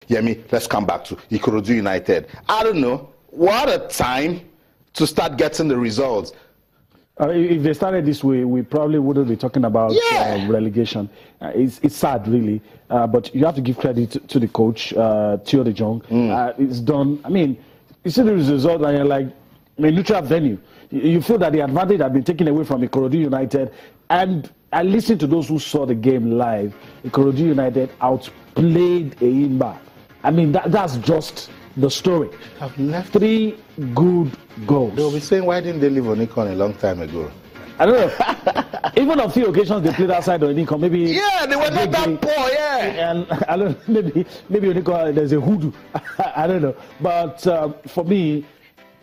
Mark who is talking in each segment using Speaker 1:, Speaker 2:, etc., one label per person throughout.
Speaker 1: let's come back to Ikorodu United. I don't know. What a time to start getting the results.
Speaker 2: If they started this way, we probably wouldn't be talking about relegation. It's sad, really. But you have to give credit to the coach, Theo Jong. It's done. I mean, you see the result, and you're like, a neutral venue. You feel that the advantage had been taken away from Ikorodu United. And I listened to those who saw the game live. Ikorodu United outplayed Eyimba. I mean, that's just the story.
Speaker 1: I've left
Speaker 2: 3 good goals.
Speaker 1: They'll be saying, why didn't they leave Onikon a long time ago?
Speaker 2: I don't know. Even on few occasions they played outside Onikon. Maybe
Speaker 1: they were not that poor.
Speaker 2: And I don't know, maybe Onikon there's a hoodoo. I don't know. But for me,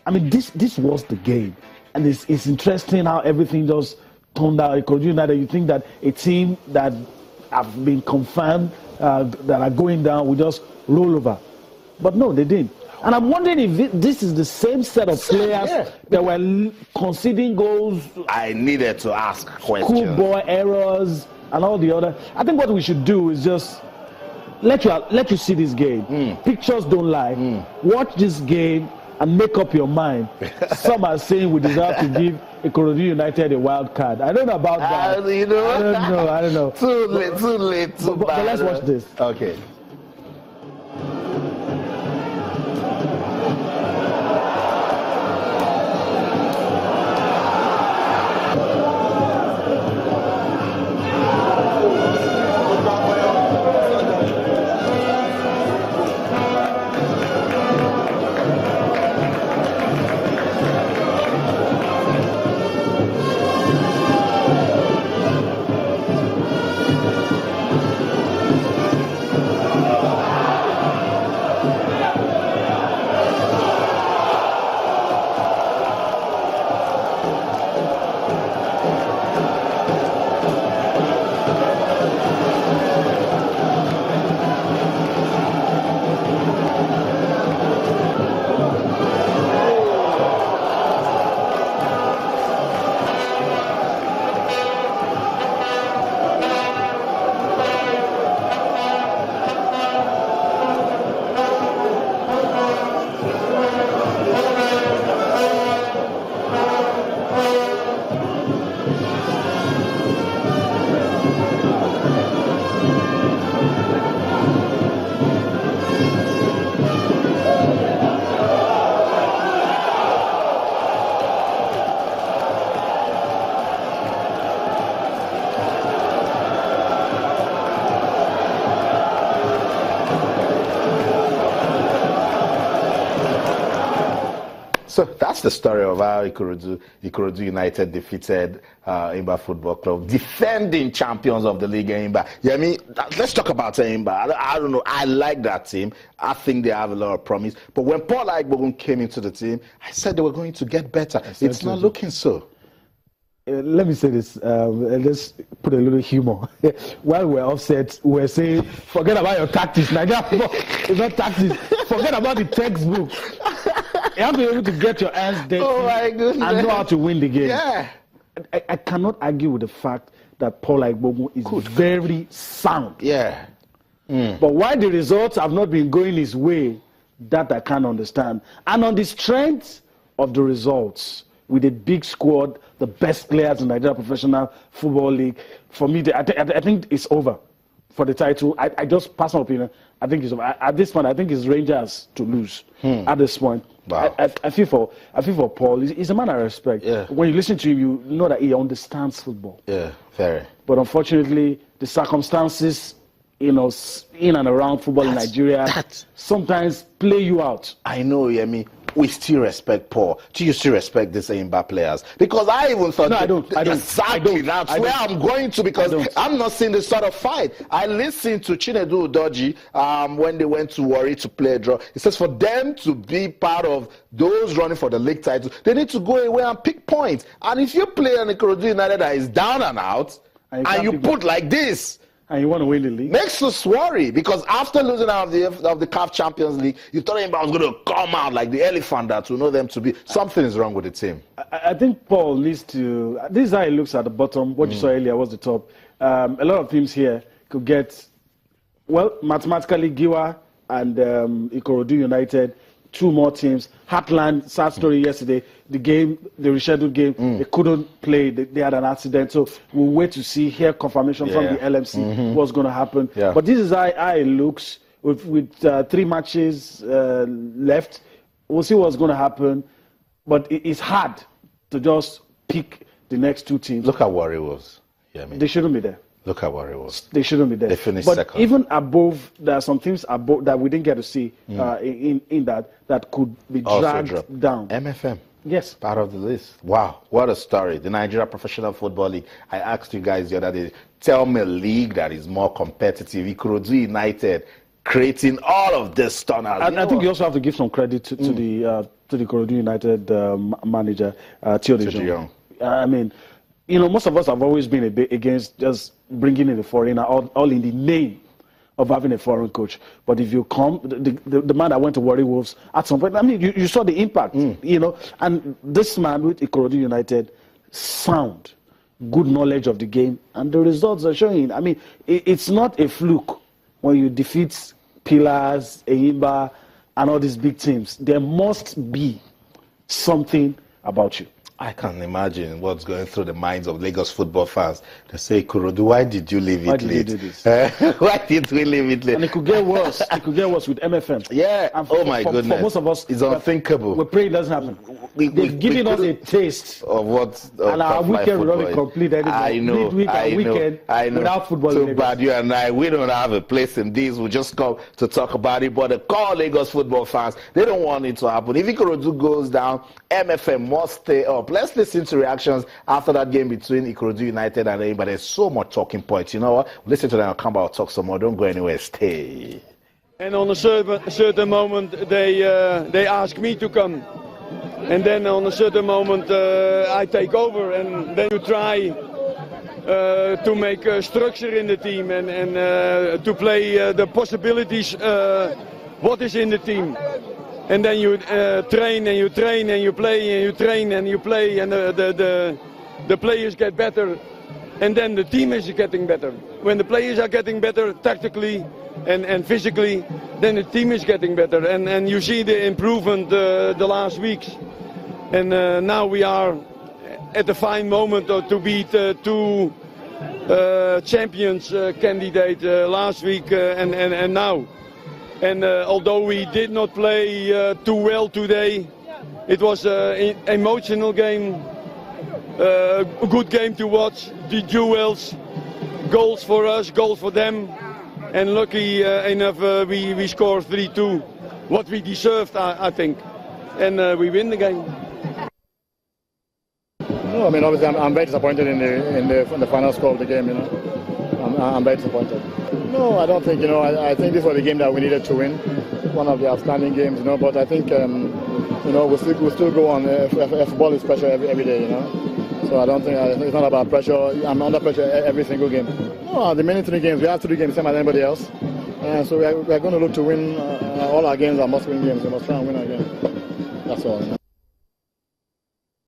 Speaker 2: I mean, this was the game, and it's interesting how everything just turned out. Ikorodu United, you think that a team that have been confirmed that are going down will just roll over. But no, they didn't. And I'm wondering if this is the same set of players that were conceding goals.
Speaker 1: I needed to ask questions.
Speaker 2: Schoolboy errors and all the other. I think what we should do is just let you see this game. Pictures don't lie. Watch this game and make up your mind. Some are saying we deserve to give Ikorodu United a wild card. I don't know about that. I don't know.
Speaker 1: Too late.
Speaker 2: But let's watch this.
Speaker 1: Okay. So that's the story of how Ikorodu United defeated Eyimba Football Club, defending champions of the league, Eyimba. Yeah, I mean, let's talk about Eyimba. I don't know. I like that team. I think they have a lot of promise. But when Paul Aikbogun came into the team, I said they were going to get better. It's not looking so.
Speaker 2: Let me say this. Let's put a little humor. While we're offset, we're saying, forget about your tactics. Nigeria football is not tactics. Forget about the textbook. You have to be able to get your hands dirty and know how to win the game.
Speaker 1: Yeah.
Speaker 2: I cannot argue with the fact that Paul Aikbogun is very sound.
Speaker 1: Yeah.
Speaker 2: But why the results have not been going his way, that I can't understand. And on the strength of the results, with a big squad, the best players in Nigeria Professional Football League, for me, I think it's over for the title. I just personal opinion, I think it's over. At this point, I think it's Rangers to lose. At this point,
Speaker 1: wow.
Speaker 2: I feel for Paul. He's a man I respect.
Speaker 1: Yeah.
Speaker 2: When you listen to him, you know that he understands football.
Speaker 1: Yeah, very.
Speaker 2: But unfortunately, the circumstances, in and around football in Nigeria, sometimes play you out.
Speaker 1: I know, Yemi. We still respect Paul. Do you still respect these Eyimba players? Because I even thought...
Speaker 2: No, I don't.
Speaker 1: Exactly. That's where I'm going to, because I'm not seeing this sort of fight. I listened to Chinedu Udoji when they went to Warri to play a draw. He says for them to be part of those running for the league title, they need to go away and pick points. And if you play an Ikorodu United that is down and out, and you put like this...
Speaker 2: And you want to win the league?
Speaker 1: Makes us worry, because after losing out of the CAF Champions League, you thought Eyimba was going to come out like the elephant that we know them to be. Something is wrong with the team.
Speaker 2: I think Paul needs to... This is how it looks at the bottom. What you saw earlier was the top. A lot of teams here could get... Well, mathematically, Giwa and Ikorodu United, 2 more teams. Heartland, sad story yesterday. The rescheduled game, they couldn't play. They had an accident. So we'll wait to hear confirmation from the LMC what's going to happen.
Speaker 1: Yeah.
Speaker 2: But this is how it looks with 3 matches left. We'll see what's going to happen. But it's hard to just pick the next 2 teams.
Speaker 1: Look at Warri Wolves. Yeah, I mean,
Speaker 2: they shouldn't be there.
Speaker 1: Look at Warri Wolves.
Speaker 2: They shouldn't be there.
Speaker 1: They finished
Speaker 2: but
Speaker 1: second.
Speaker 2: Even above, there are some teams above that we didn't get to see in that could be dragged down.
Speaker 1: MFM.
Speaker 2: Yes.
Speaker 1: Part of the list. Wow, what a story. The Nigeria Professional Football League. I asked you guys the other day, tell me a league that is more competitive. Ikorodu United creating all of this turnout.
Speaker 2: I think you also have to give some credit to the Ikorodu United manager, Theo de Jong. I mean, most of us have always been a bit against just bringing in a foreigner, all in the name of having a foreign coach. But if you come, the man that went to Warri Wolves at some point, I mean, you saw the impact, and this man with Ikorodu United, sound, good knowledge of the game, and the results are showing. I mean, it's not a fluke when you defeat Pillars, Eyimba, and all these big teams. There must be something about you.
Speaker 1: I can't imagine what's going through the minds of Lagos football fans. They say, Ikorodu, why did you leave it late?
Speaker 2: Why did you do this?
Speaker 1: Why did we leave it late?
Speaker 2: And it could get worse. It could get worse with MFM.
Speaker 1: Yeah.
Speaker 2: And
Speaker 1: my goodness.
Speaker 2: For most of us,
Speaker 1: it's unthinkable.
Speaker 2: We pray it doesn't happen. They've given us a taste
Speaker 1: of what.
Speaker 2: And our weekend will not be complete anymore.
Speaker 1: I know.
Speaker 2: Weekend without football.
Speaker 1: Too bad you and I, we don't have a place in this. We just come to talk about it. But the core Lagos football fans, they don't want it to happen. If Ikorodu goes down, MFM must stay up. Let's listen to reactions after that game between Ikorodu United and Eyimba. There's so much talking points. You know what? Listen to them. I'll come back. I'll talk some more. Don't go anywhere. Stay.
Speaker 3: And on a certain moment, they ask me to come. And then on a certain moment, I take over. And then you try to make a structure in the team and to play the possibilities, what is in the team. And then you train and you train and you play and you train and you play and the players get better. And then the team is getting better. When the players are getting better tactically and physically, then the team is getting better. And you see the improvement the last weeks. And now we are at the fine moment to beat 2 champions candidate last week and now. And although we did not play too well today, it was an emotional game, a good game to watch, the duels, goals for us, goals for them, and lucky enough we scored 3-2, what we deserved, I think, and we win the game.
Speaker 4: No, I mean, obviously I'm very disappointed in the final score of the game, I'm very disappointed. No, I don't think, I think this was a game that we needed to win. One of the outstanding games, but I think, we'll still go on. Football is pressure every day, So I don't think, it's not about pressure. I'm under pressure every single game. No, the many 3 games, we have 3 games, same as anybody else. So we are going to look to win all our games, our must-win games. We must try and win our games. That's all.